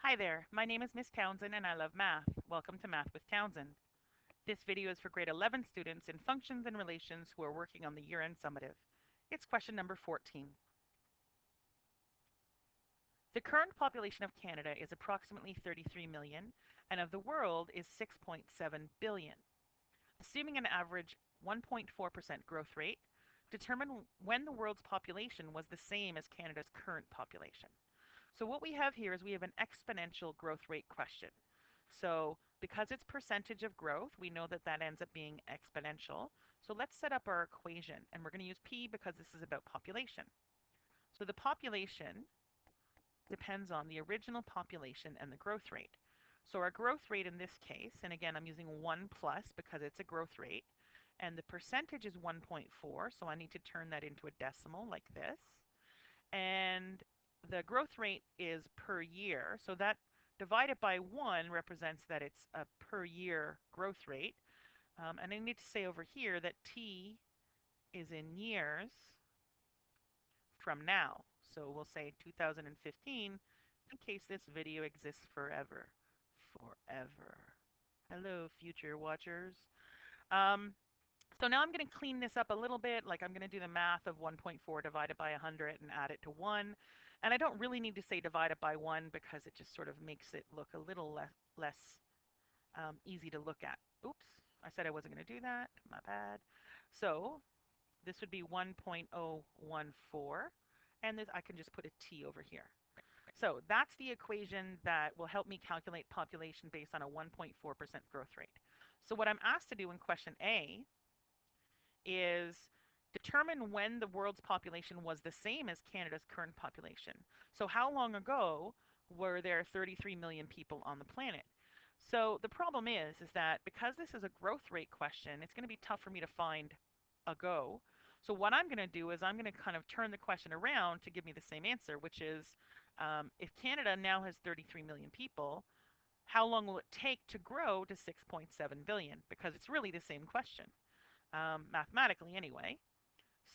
Hi there, my name is Miss Townsend and I love math. Welcome to Math with Townsend. This video is for grade 11 students in functions and relations who are working on the year-end summative. It's question number 14. The current population of Canada is approximately 33 million and of the world is 6.7 billion. Assuming an average 1.4% growth rate, determine when the world's population was the same as Canada's current population. So what we have here is we have an exponential growth rate question. So because it's percentage of growth, we know that that ends up being exponential. So let's set up our equation, and we're going to use P because this is about population. So the population depends on the original population and the growth rate. So our growth rate in this case, and again I'm using 1 plus because it's a growth rate, and the percentage is 1.4, so I need to turn that into a decimal like this. And the growth rate is per year, so that divided by 1 represents that it's a per year growth rate. And I need to say over here that t is in years from now. So we'll say 2015 in case this video exists forever. Forever. Hello, future watchers. So now I'm going to clean this up a little bit. Like I'm going to do the math of 1.4 divided by 100 and add it to 1. And I don't really need to say divide it by 1 because it just sort of makes it look a little less easy to look at. Oops, I said I wasn't going to do that. My bad. So this would be 1.014. And this, I can just put a t over here. So that's the equation that will help me calculate population based on a 1.4% growth rate. So what I'm asked to do in question A is determine when the world's population was the same as Canada's current population. So how long ago were there 33 million people on the planet? So the problem is that because this is a growth rate question, it's going to be tough for me to find ago. So what I'm going to do is I'm going to kind of turn the question around to give me the same answer, which is if Canada now has 33 million people, how long will it take to grow to 6.7 billion? Because it's really the same question, mathematically anyway.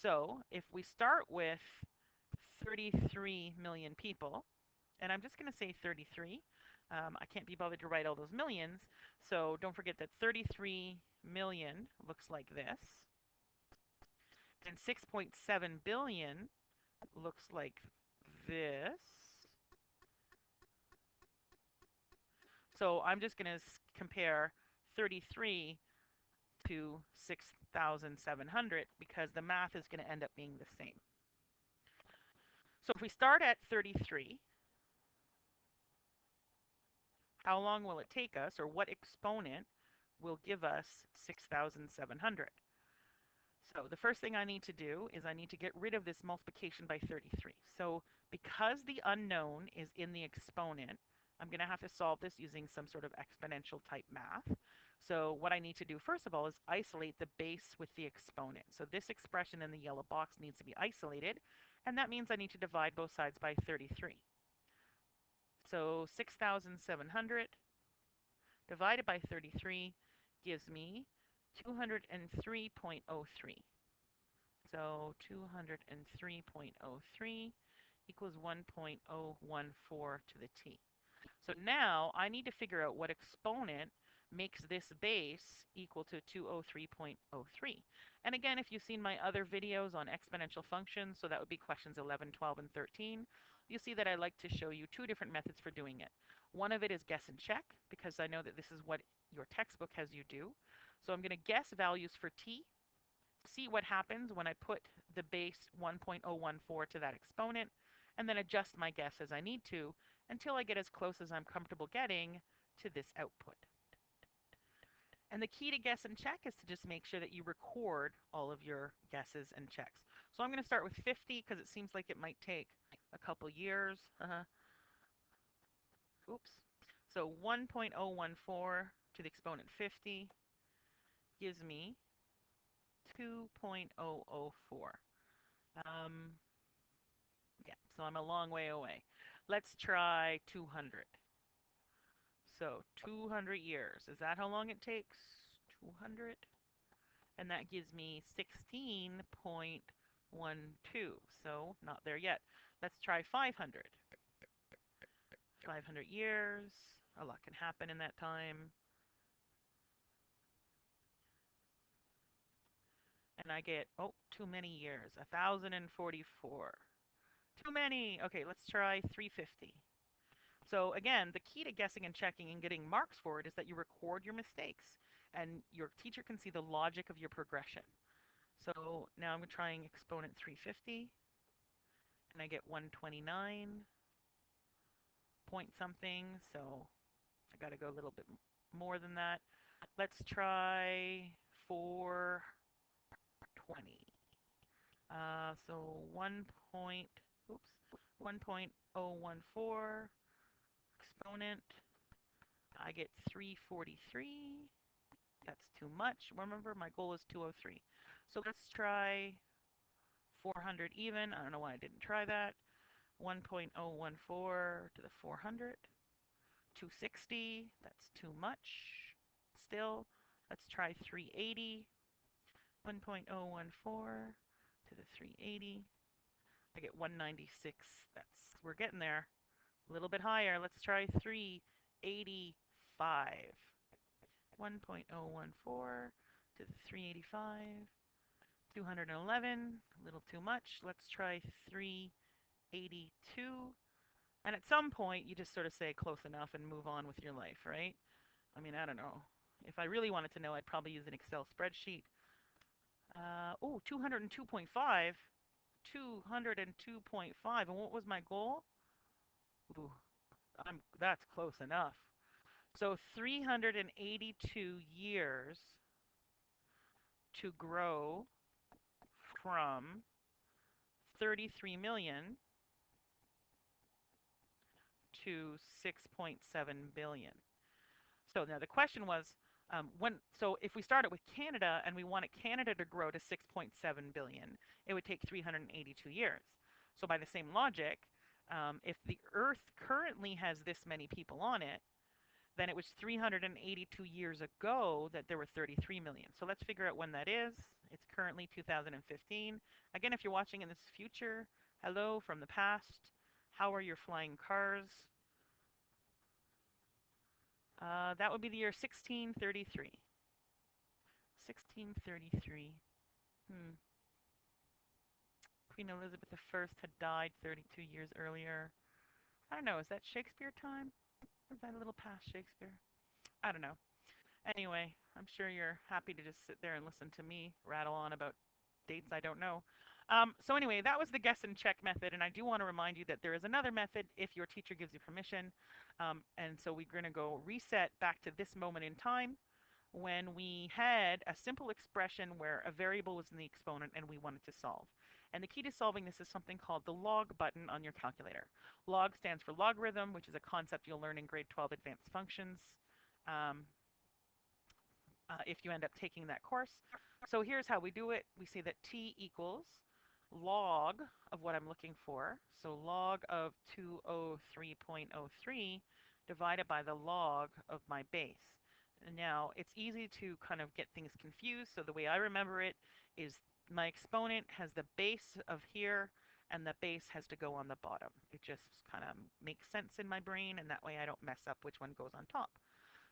So if we start with 33 million people, and I'm just going to say 33. I can't be bothered to write all those millions, so don't forget that 33 million looks like this, and 6.7 billion looks like this. So I'm just going to compare 33 to 6,700 because the math is going to end up being the same. So if we start at 33, how long will it take us, or what exponent will give us 6,700? So the first thing I need to do is I need to get rid of this multiplication by 33. So because the unknown is in the exponent, I'm going to have to solve this using some sort of exponential type math. So what I need to do first of all is isolate the base with the exponent. So this expression in the yellow box needs to be isolated, and that means I need to divide both sides by 33. So 6,700 divided by 33 gives me 203.03. So 203.03 equals 1.014 to the t. So now I need to figure out what exponent makes this base equal to 203.03. And again, if you've seen my other videos on exponential functions, so that would be questions 11, 12, and 13, you'll see that I like to show you two different methods for doing it. One of it is guess and check, because I know that this is what your textbook has you do. So I'm going to guess values for t, see what happens when I put the base 1.014 to that exponent, and then adjust my guess as I need to until I get as close as I'm comfortable getting to this output. And the key to guess and check is to just make sure that you record all of your guesses and checks. So I'm going to start with 50 because it seems like it might take a couple years. Oops. So 1.014 to the exponent 50 gives me 2.004. Yeah, so I'm a long way away. Let's try 200. So 200 years. Is that how long it takes? 200? And that gives me 16.12. So not there yet. Let's try 500. 500 years. A lot can happen in that time. And I get, oh, too many years. 1,044. Too many. Okay, let's try 350. So again, the key to guessing and checking and getting marks for it is that you record your mistakes and your teacher can see the logic of your progression. So now I'm trying exponent 350 and I get 129 point something. So I got to go a little bit more than that. Let's try 420. So 1.014 exponent. I get 343. That's too much. Remember, my goal is 203. So let's try 400 even. I don't know why I didn't try that. 1.014 to the 400. 260. That's too much. Still, let's try 380. 1.014 to the 380. I get 196. We're getting there. A little bit higher. Let's try 385. 1.014 to the 385. 211. A little too much. Let's try 382. And at some point, you just sort of say close enough and move on with your life, right? I mean, I don't know. If I really wanted to know, I'd probably use an Excel spreadsheet. 202.5. 202.5. And what was my goal? Ooh, that's close enough. So 382 years to grow from 33 million to 6.7 billion. So now the question was, so if we started with Canada and we wanted Canada to grow to 6.7 billion, it would take 382 years. So by the same logic, if the Earth currently has this many people on it, then it was 382 years ago that there were 33 million. So let's figure out when that is. It's currently 2015. Again, if you're watching in this future, hello from the past. How are your flying cars? That would be the year 1633. 1633. Queen Elizabeth I had died 32 years earlier. I don't know. Is that Shakespeare time? Is that a little past Shakespeare? I don't know. Anyway, I'm sure you're happy to just sit there and listen to me rattle on about dates I don't know. So anyway, that was the guess and check method, and I do want to remind you that there is another method if your teacher gives you permission. And so we're going to go reset back to this moment in time when we had a simple expression where a variable was in the exponent and we wanted to solve. And the key to solving this is something called the log button on your calculator. Log stands for logarithm, which is a concept you'll learn in grade 12 advanced functions. If you end up taking that course. So here's how we do it. We say that t equals log of what I'm looking for. So log of 203.03 divided by the log of my base. Now, it's easy to kind of get things confused. So the way I remember it is my exponent has the base of here, and the base has to go on the bottom. It just kind of makes sense in my brain, and that way I don't mess up which one goes on top.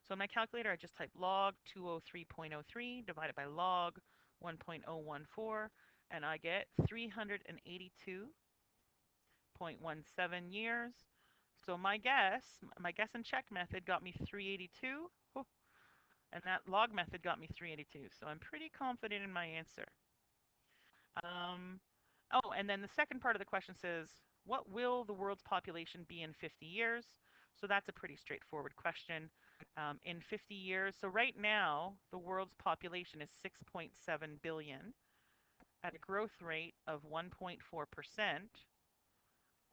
So in my calculator, I just type log 203.03 divided by log 1.014, and I get 382.17 years. So my guess and check method got me 382, and that log method got me 382. So I'm pretty confident in my answer. Oh, and then the second part of the question says, what will the world's population be in 50 years? So that's a pretty straightforward question. In 50 years, so right now, the world's population is 6.7 billion at a growth rate of 1.4%.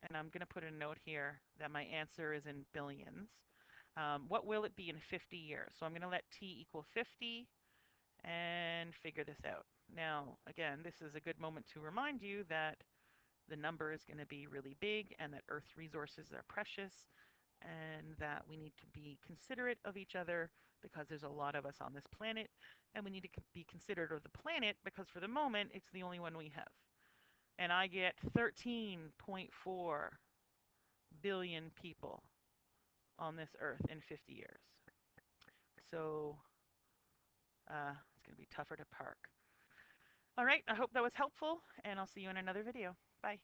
And I'm going to put a note here that my answer is in billions. What will it be in 50 years? So I'm going to let t equal 50 and figure this out. Now, again, this is a good moment to remind you that the number is going to be really big and that Earth's resources are precious and that we need to be considerate of each other because there's a lot of us on this planet, and we need to be considerate of the planet because for the moment it's the only one we have. And I get 13.4 billion people. on this earth in 50 years. So it's going to be tougher to park. All right, I hope that was helpful, and I'll see you in another video. Bye.